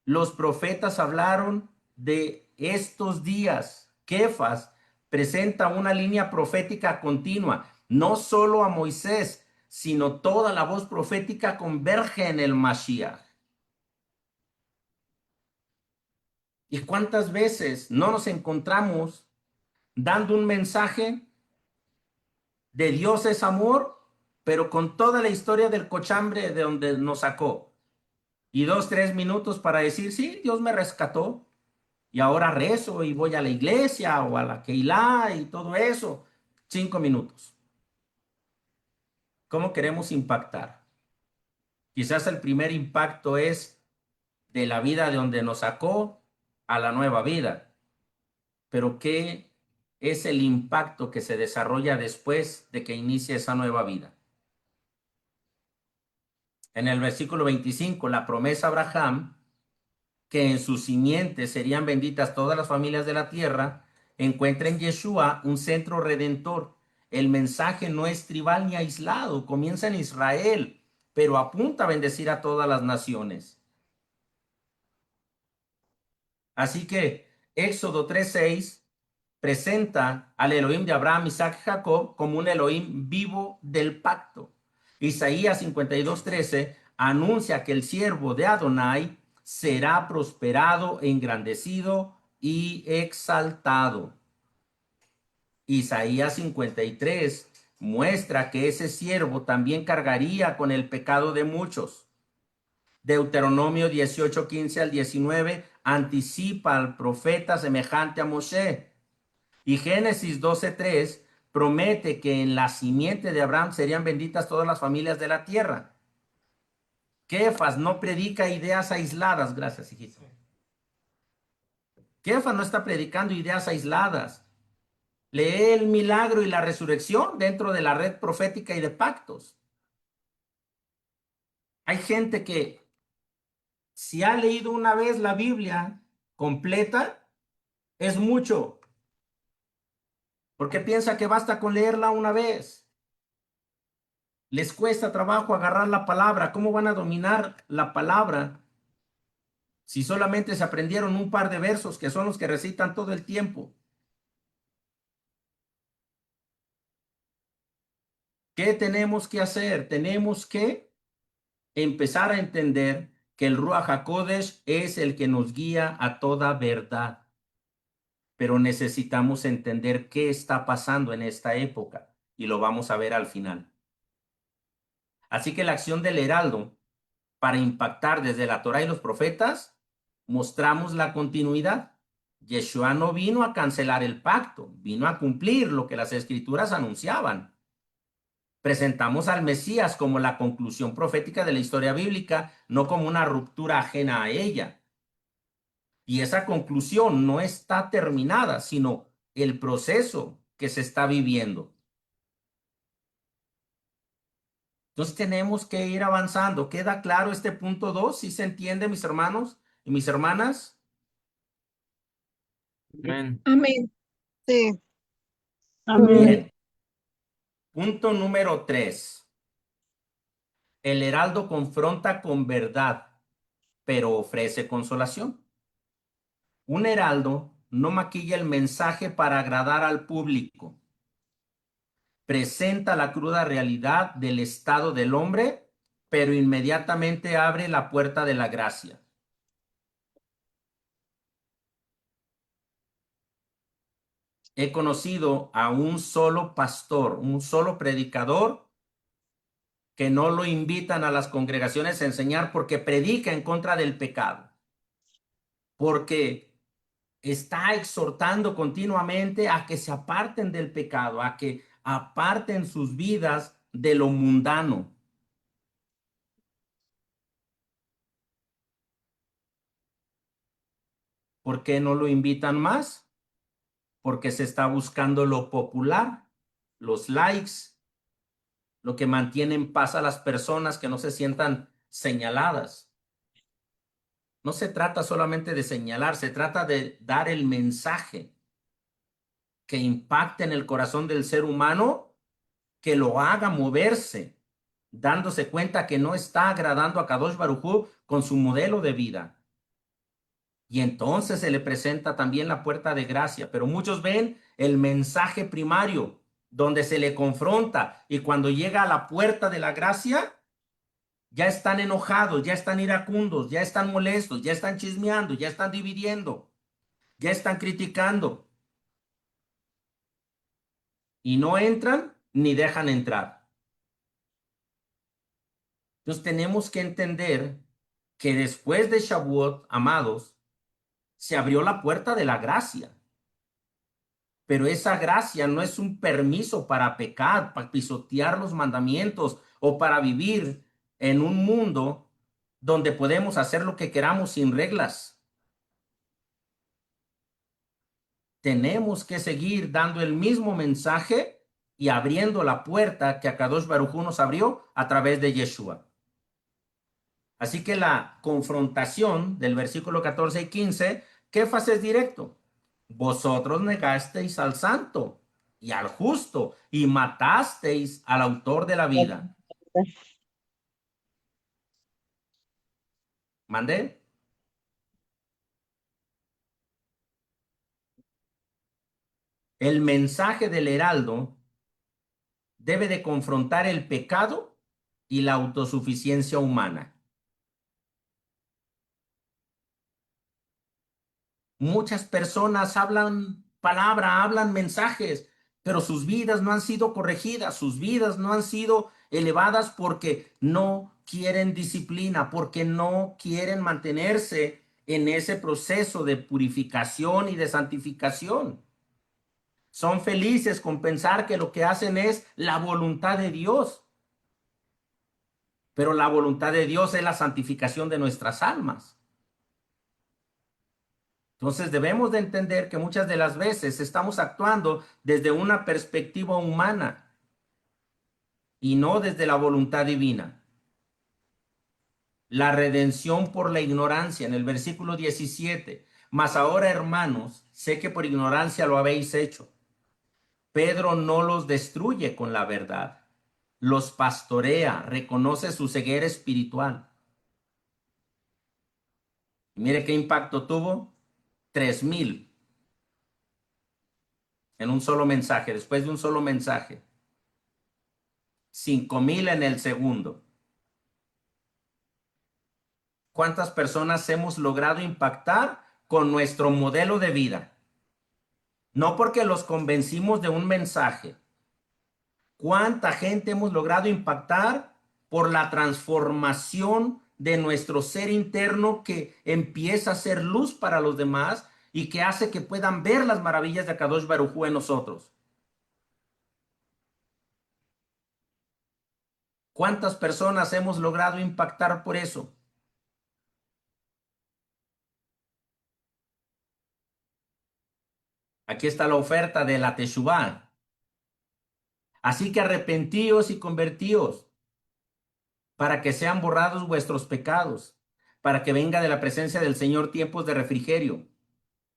los profetas hablaron de estos días. Kefas presenta una línea profética continua, no solo a Moisés, sino toda la voz profética converge en el Mashiach. ¿Y cuántas veces no nos encontramos dando un mensaje de Dios es amor, pero con toda la historia del cochambre de donde nos sacó? Y 2, 3 minutos para decir, sí, Dios me rescató. Y ahora rezo y voy a la iglesia o a la Keilah y todo eso. 5 minutos. ¿Cómo queremos impactar? Quizás el primer impacto es de la vida de donde nos sacó a la nueva vida. Pero ¿qué es el impacto que se desarrolla después de que inicie esa nueva vida? En el versículo 25, la promesa a Abraham, que en su simiente serían benditas todas las familias de la tierra, encuentra en Yeshua un centro redentor. El mensaje no es tribal ni aislado, comienza en Israel, pero apunta a bendecir a todas las naciones. Así que Éxodo 3:6 presenta al Elohim de Abraham, Isaac y Jacob como un Elohim vivo del pacto. Isaías 52:13 anuncia que el siervo de Adonai será prosperado, engrandecido y exaltado. Isaías 53 muestra que ese siervo también cargaría con el pecado de muchos. Deuteronomio 18:15 al 19 anticipa al profeta semejante a Moshe. Y Génesis 12:3 promete que en la simiente de Abraham serían benditas todas las familias de la tierra. Kefas no predica ideas aisladas. Gracias, hijito. Kefas no está predicando ideas aisladas. Lee el milagro y la resurrección dentro de la red profética y de pactos. Hay gente que si ha leído una vez la Biblia completa, es mucho, porque piensa que basta con leerla una vez. Les cuesta trabajo agarrar la palabra. ¿Cómo van a dominar la palabra si solamente se aprendieron un par de versos que son los que recitan todo el tiempo? ¿Qué tenemos que hacer? Tenemos que empezar a entender que el Ruach HaKodesh es el que nos guía a toda verdad. Pero necesitamos entender qué está pasando en esta época y lo vamos a ver al final. Así que la acción del heraldo para impactar desde la Torá y los profetas, mostramos la continuidad. Yeshua no vino a cancelar el pacto, vino a cumplir lo que las escrituras anunciaban. Presentamos al Mesías como la conclusión profética de la historia bíblica, no como una ruptura ajena a ella. Y esa conclusión no está terminada, sino el proceso que se está viviendo. Entonces tenemos que ir avanzando. ¿Queda claro este punto 2? ¿Sí se entiende, mis hermanos y mis hermanas? Amén. Amén. Sí. Bien. Punto número 3. El heraldo confronta con verdad, pero ofrece consolación. Un heraldo no maquilla el mensaje para agradar al público. Presenta la cruda realidad del estado del hombre, pero inmediatamente abre la puerta de la gracia. He conocido a un solo pastor, un solo predicador, que no lo invitan a las congregaciones a enseñar porque predica en contra del pecado, porque está exhortando continuamente a que se aparten del pecado, a que aparten sus vidas de lo mundano. ¿Por qué no lo invitan más? Porque se está buscando lo popular, los likes, lo que mantiene en paz a las personas, que no se sientan señaladas. No se trata solamente de señalar, se trata de dar el mensaje que impacte en el corazón del ser humano, que lo haga moverse, dándose cuenta que no está agradando a Kadosh Baruj Hu con su modelo de vida. Y entonces se le presenta también la puerta de gracia, pero muchos ven el mensaje primario, donde se le confronta, y cuando llega a la puerta de la gracia, ya están enojados, ya están iracundos, ya están molestos, ya están chismeando, ya están dividiendo, ya están criticando. Y no entran ni dejan entrar. Entonces tenemos que entender que después de Shavuot, amados, se abrió la puerta de la gracia. Pero esa gracia no es un permiso para pecar, para pisotear los mandamientos o para vivir en un mundo donde podemos hacer lo que queramos sin reglas. Tenemos que seguir dando el mismo mensaje y abriendo la puerta que Akadosh Baruj Hu nos abrió a través de Yeshua. Así que la confrontación del versículo 14 y 15, Kefas es directo. Vosotros negasteis al santo y al justo y matasteis al autor de la vida. ¿Mandé? El mensaje del heraldo debe de confrontar el pecado y la autosuficiencia humana. Muchas personas hablan palabra, hablan mensajes, pero sus vidas no han sido corregidas, sus vidas no han sido elevadas porque no quieren disciplina, porque no quieren mantenerse en ese proceso de purificación y de santificación. Son felices con pensar que lo que hacen es la voluntad de Dios, pero la voluntad de Dios es la santificación de nuestras almas. Entonces debemos de entender que muchas de las veces estamos actuando desde una perspectiva humana y no desde la voluntad divina. La redención por la ignorancia en el versículo 17. Mas ahora, hermanos, sé que por ignorancia lo habéis hecho. Pedro no los destruye con la verdad. Los pastorea, reconoce su ceguera espiritual. Mire qué impacto tuvo. 3,000 en un solo mensaje, después de un solo mensaje. 5,000 en el segundo. ¿Cuántas personas hemos logrado impactar con nuestro modelo de vida? No porque los convencimos de un mensaje. ¿Cuánta gente hemos logrado impactar por la transformación de nuestro ser interno que empieza a ser luz para los demás y que hace que puedan ver las maravillas de Akadosh Baruj Hu en nosotros? ¿Cuántas personas hemos logrado impactar por eso? Aquí está la oferta de la Teshuvá. Así que arrepentíos y convertíos para que sean borrados vuestros pecados, para que venga de la presencia del Señor tiempos de refrigerio.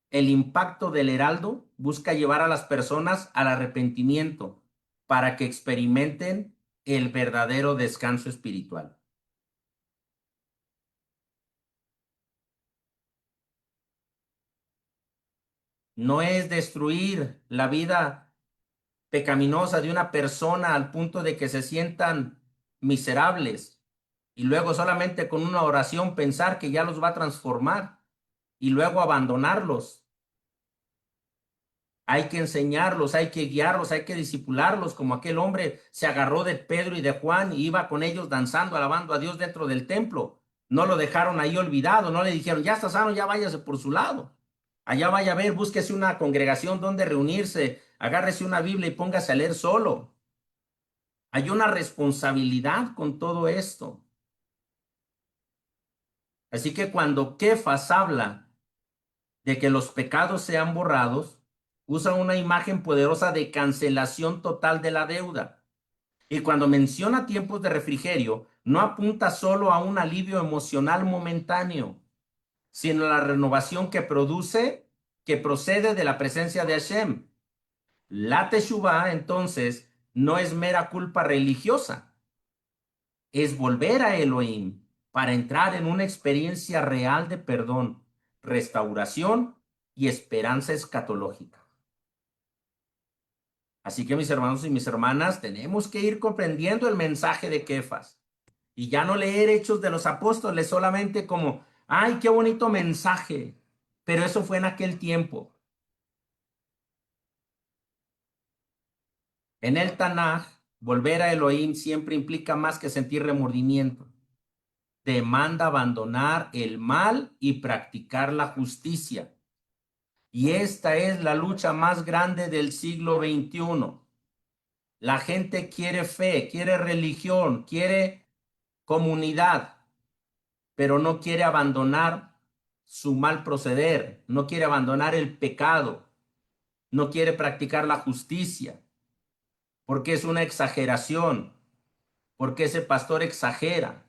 El impacto del heraldo busca llevar a las personas al arrepentimiento para que experimenten el verdadero descanso espiritual. No es destruir la vida pecaminosa de una persona al punto de que se sientan miserables y luego solamente con una oración pensar que ya los va a transformar y luego abandonarlos. Hay que enseñarlos, hay que guiarlos, hay que discipularlos, como aquel hombre se agarró de Pedro y de Juan y iba con ellos danzando, alabando a Dios dentro del templo. No lo dejaron ahí olvidado, no le dijeron, ya está sano, ya váyase por su lado. Allá vaya a ver, búsquese una congregación donde reunirse, agárrese una Biblia y póngase a leer solo. Hay una responsabilidad con todo esto. Así que cuando Kefas habla de que los pecados sean borrados, usa una imagen poderosa de cancelación total de la deuda. Y cuando menciona tiempos de refrigerio, no apunta solo a un alivio emocional momentáneo, sino a la renovación que procede de la presencia de Hashem. La Teshuvah, entonces, no es mera culpa religiosa, es volver a Elohim para entrar en una experiencia real de perdón, restauración y esperanza escatológica. Así que mis hermanos y mis hermanas, tenemos que ir comprendiendo el mensaje de Kefas y ya no leer Hechos de los Apóstoles solamente como, ay, qué bonito mensaje, pero eso fue en aquel tiempo. En el Tanaj, volver a Elohim siempre implica más que sentir remordimiento. Demanda abandonar el mal y practicar la justicia. Y esta es la lucha más grande del siglo XXI. La gente quiere fe, quiere religión, quiere comunidad, pero no quiere abandonar su mal proceder, no quiere abandonar el pecado, no quiere practicar la justicia, porque es una exageración, porque ese pastor exagera,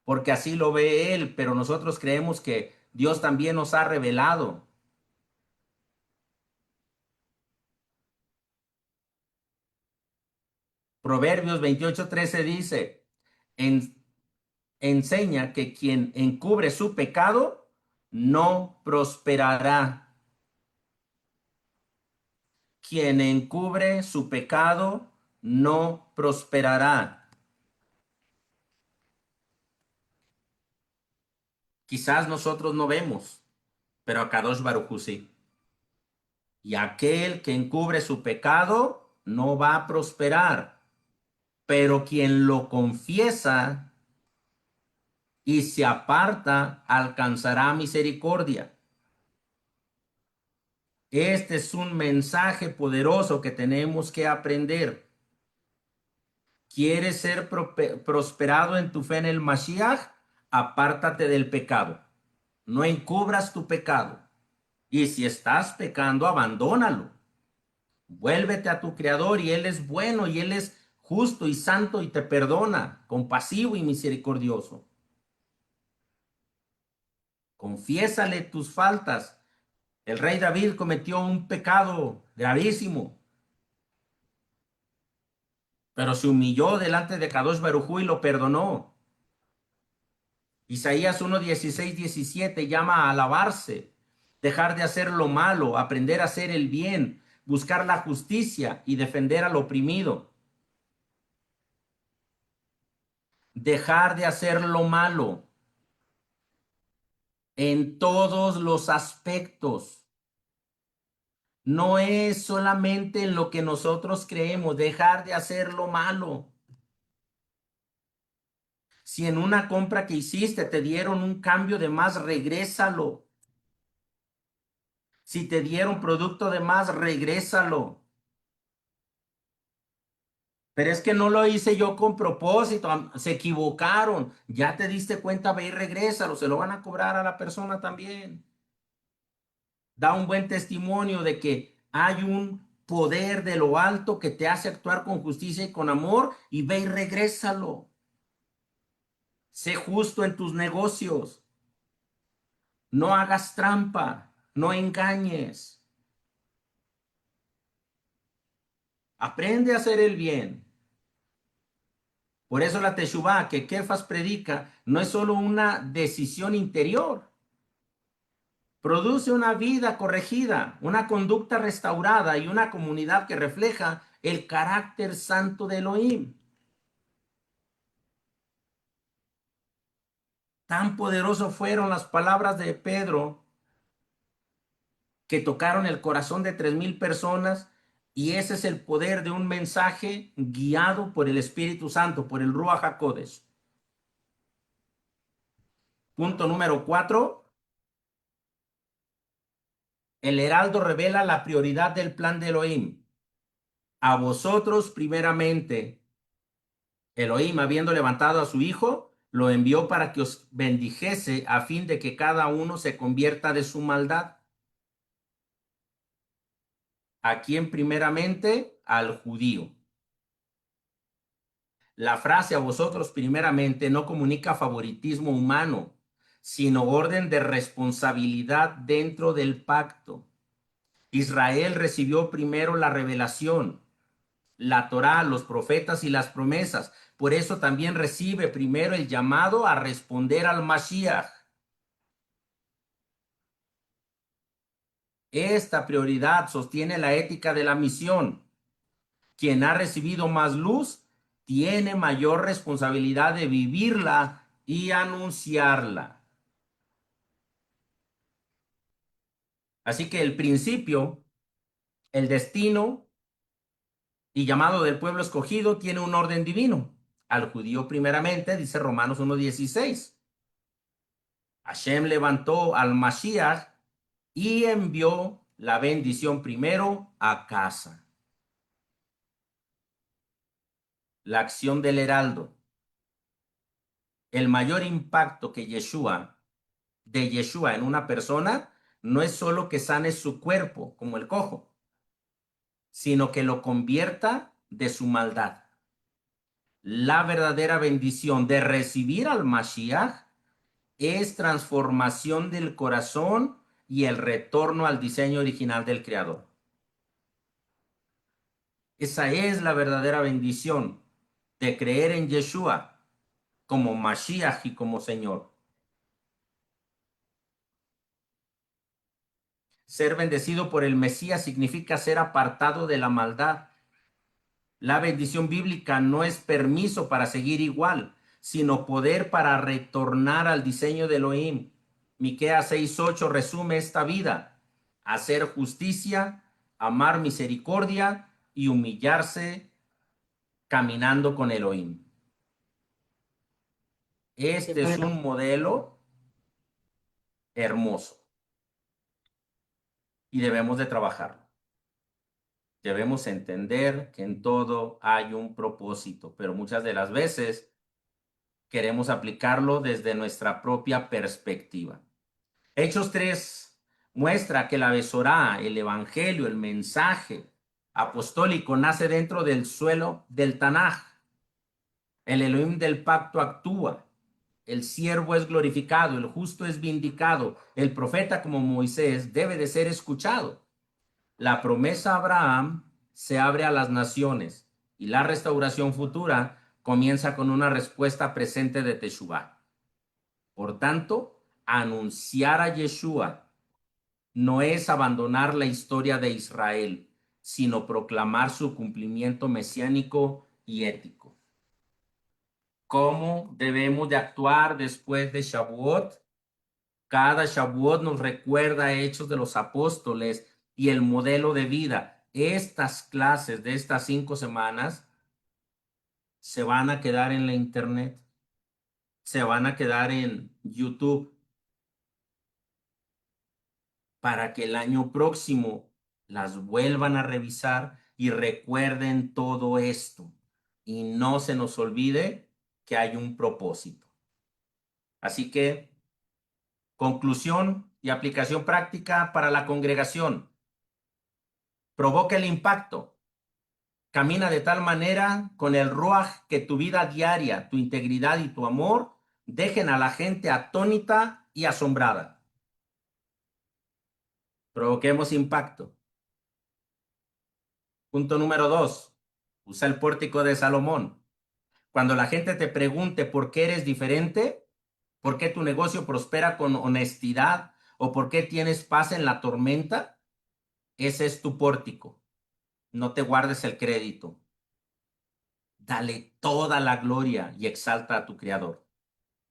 porque así lo ve él, pero nosotros creemos que Dios también nos ha revelado. Proverbios 28:13 dice, enseña que quien encubre su pecado no prosperará. Quien encubre su pecado no prosperará. Quizás nosotros no vemos, pero Akadosh Baruj Hu sí. Y aquel que encubre su pecado no va a prosperar, pero quien lo confiesa y se aparta alcanzará misericordia. Este es un mensaje poderoso que tenemos que aprender. ¿Quieres ser prosperado en tu fe en el Mashiach? Apártate del pecado. No encubras tu pecado. Y si estás pecando, abandónalo. Vuélvete a tu Creador y Él es bueno y Él es justo y santo y te perdona, compasivo y misericordioso. Confiésale tus faltas. El rey David cometió un pecado gravísimo, pero se humilló delante de Kadosh Baruj Hu y lo perdonó. Isaías 1:16-17 llama a alabarse, dejar de hacer lo malo, aprender a hacer el bien, buscar la justicia y defender al oprimido. Dejar de hacer lo malo en todos los aspectos. No es solamente en lo que nosotros creemos, dejar de hacer lo malo. Si en una compra que hiciste te dieron un cambio de más, regrésalo. Si te dieron producto de más, regrésalo. Pero es que no lo hice yo con propósito, se equivocaron. Ya te diste cuenta, ve y regrésalo, se lo van a cobrar a la persona también. Da un buen testimonio de que hay un poder de lo alto que te hace actuar con justicia y con amor, y ve y regrésalo. Sé justo en tus negocios. No hagas trampa, no engañes. Aprende a hacer el bien. Por eso la Teshuvah que Kefas predica no es solo una decisión interior. Produce una vida corregida, una conducta restaurada y una comunidad que refleja el carácter santo de Elohim. Tan poderoso fueron las palabras de Pedro que tocaron el corazón de 3,000 personas, y ese es el poder de un mensaje guiado por el Espíritu Santo, por el Ruach HaKodesh. Punto número 4. El heraldo revela la prioridad del plan de Elohim. A vosotros primeramente, Elohim habiendo levantado a su Hijo, Lo envió para que os bendijese a fin de que cada uno se convierta de su maldad. ¿A quién primeramente? Al judío. La frase a vosotros primeramente no comunica favoritismo humano, sino orden de responsabilidad dentro del pacto. Israel recibió primero la revelación, la Torá, los profetas y las promesas. Por eso también recibe primero el llamado a responder al Mashiach. Esta prioridad sostiene la ética de la misión. Quien ha recibido más luz tiene mayor responsabilidad de vivirla y anunciarla. Así que el principio, el destino y llamado del pueblo escogido tiene un orden divino. Al judío primeramente, dice Romanos 1:16. Hashem levantó al Mashiach y envió la bendición primero a casa. La acción del heraldo. El mayor impacto que de Yeshua en una persona no es solo que sane su cuerpo, como el cojo, sino que lo convierta de su maldad. La verdadera bendición de recibir al Mashiach es transformación del corazón y el retorno al diseño original del Creador. Esa es la verdadera bendición de creer en Yeshua como Mashiach y como Señor. Ser bendecido por el Mesías significa ser apartado de la maldad. La bendición bíblica no es permiso para seguir igual, sino poder para retornar al diseño de Elohim. Miqueas 6:8 resume esta vida: hacer justicia, amar misericordia y humillarse caminando con Elohim. Este es un modelo hermoso y debemos de trabajarlo. Debemos entender que en todo hay un propósito, pero muchas de las veces queremos aplicarlo desde nuestra propia perspectiva. Hechos 3 muestra que la Besorá, el evangelio, el mensaje apostólico nace dentro del suelo del Tanaj. El Elohim del pacto actúa. El siervo es glorificado, el justo es vindicado, el profeta como Moisés debe de ser escuchado. La promesa a Abraham se abre a las naciones y la restauración futura comienza con una respuesta presente de Teshuvá. Por tanto, anunciar a Yeshua no es abandonar la historia de Israel, sino proclamar su cumplimiento mesiánico y ético. ¿Cómo debemos de actuar después de Shavuot? Cada Shavuot nos recuerda hechos de los apóstoles y el modelo de vida. Estas clases de estas 5 semanas se van a quedar en la internet, se van a quedar en YouTube, para que el año próximo las vuelvan a revisar y recuerden todo esto. Y no se nos olvide que hay un propósito. Así que, conclusión y aplicación práctica para la congregación. Provoca el impacto. Camina de tal manera con el Ruach que tu vida diaria, tu integridad y tu amor dejen a la gente atónita y asombrada. Provoquemos impacto. Punto número 2. Usa el pórtico de Salomón. Cuando la gente te pregunte por qué eres diferente, por qué tu negocio prospera con honestidad o por qué tienes paz en la tormenta, ese es tu pórtico. No te guardes el crédito. Dale toda la gloria y exalta a tu Creador.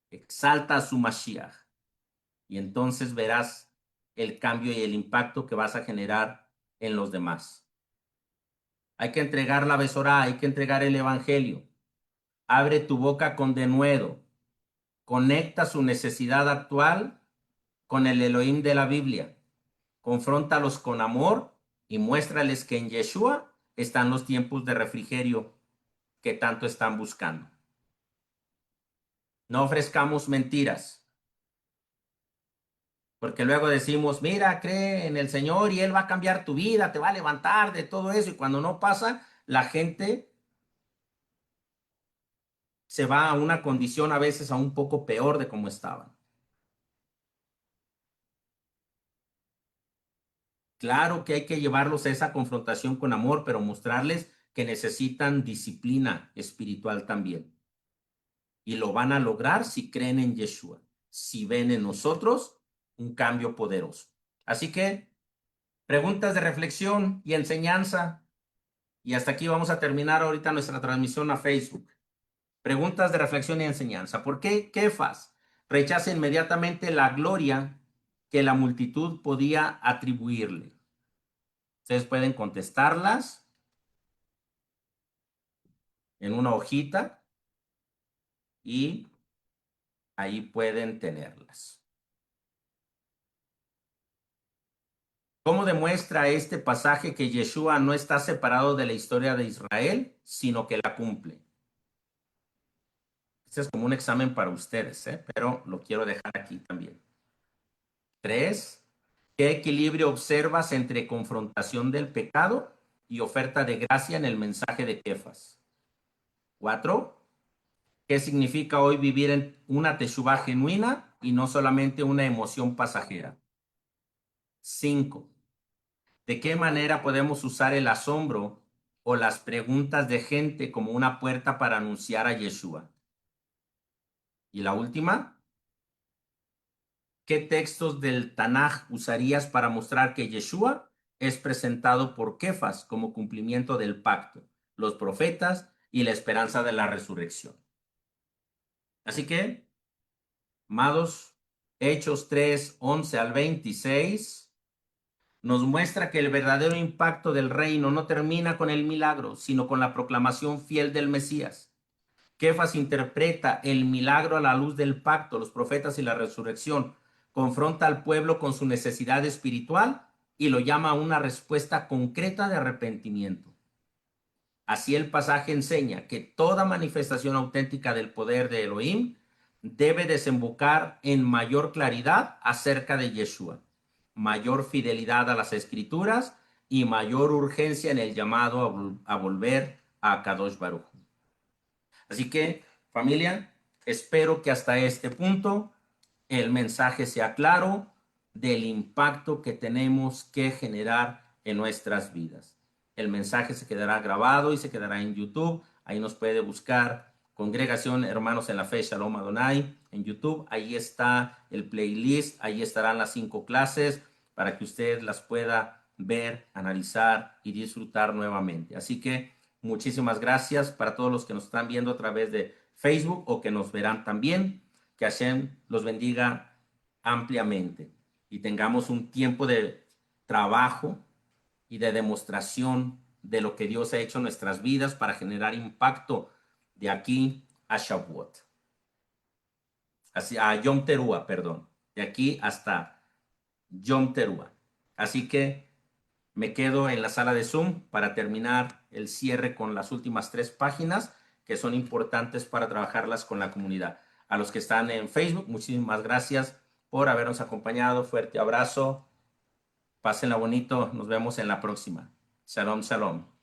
Exalta a su Mashiach. Y entonces verás el cambio y el impacto que vas a generar en los demás. Hay que entregar la Besorá, hay que entregar el Evangelio. Abre tu boca con denuedo. Conecta su necesidad actual con el Elohim de la Biblia. Confróntalos con amor y muéstrales que en Yeshua están los tiempos de refrigerio que tanto están buscando. No ofrezcamos mentiras. Porque luego decimos, mira, cree en el Señor y Él va a cambiar tu vida, te va a levantar de todo eso. Y cuando no pasa, la gente se va a una condición a veces aún un poco peor de como estaban. Claro que hay que llevarlos a esa confrontación con amor, pero mostrarles que necesitan disciplina espiritual también. Y lo van a lograr si creen en Yeshua, si ven en nosotros un cambio poderoso. Así que, preguntas de reflexión y enseñanza. Y hasta aquí vamos a terminar ahorita nuestra transmisión a Facebook. Preguntas de reflexión y enseñanza. ¿Por qué Kefas rechaza inmediatamente la gloria que la multitud podía atribuirle? Ustedes pueden contestarlas en una hojita y ahí pueden tenerlas. ¿Cómo demuestra este pasaje que Yeshua no está separado de la historia de Israel, sino que la cumple? Este es como un examen para ustedes, pero lo quiero dejar aquí también. 3. ¿Qué equilibrio observas entre confrontación del pecado y oferta de gracia en el mensaje de Kefas? 4. ¿Qué significa hoy vivir en una teshuvá genuina y no solamente una emoción pasajera? 5. ¿De qué manera podemos usar el asombro o las preguntas de gente como una puerta para anunciar a Yeshua? Y la última, ¿qué textos del Tanaj usarías para mostrar que Yeshua es presentado por Kefas como cumplimiento del pacto, los profetas y la esperanza de la resurrección? Así que, amados, Hechos 3, 11 al 26 nos muestra que el verdadero impacto del reino no termina con el milagro, sino con la proclamación fiel del Mesías. Kefas interpreta el milagro a la luz del pacto, los profetas y la resurrección. Confronta al pueblo con su necesidad espiritual y lo llama a una respuesta concreta de arrepentimiento. Así el pasaje enseña que toda manifestación auténtica del poder de Elohim debe desembocar en mayor claridad acerca de Yeshua, mayor fidelidad a las escrituras y mayor urgencia en el llamado a volver a Kadosh Baruj. Así que, familia, espero que hasta este punto el mensaje sea claro del impacto que tenemos que generar en nuestras vidas. El mensaje se quedará grabado y se quedará en YouTube. Ahí nos puede buscar Congregación Hermanos en la Fe Shalom Adonai en YouTube. Ahí está el playlist, ahí estarán las 5 clases para que usted las pueda ver, analizar y disfrutar nuevamente. Así que muchísimas gracias para todos los que nos están viendo a través de Facebook o que nos verán también. Que Hashem los bendiga ampliamente y tengamos un tiempo de trabajo y de demostración de lo que Dios ha hecho en nuestras vidas para generar impacto de aquí a Shavuot. A Yom Teruah, perdón. De aquí hasta Yom Teruah. Así que me quedo en la sala de Zoom para terminar el cierre con las últimas 3 páginas que son importantes para trabajarlas con la comunidad. A los que están en Facebook, muchísimas gracias por habernos acompañado. Fuerte abrazo. Pásenla bonito. Nos vemos en la próxima. Shalom, shalom.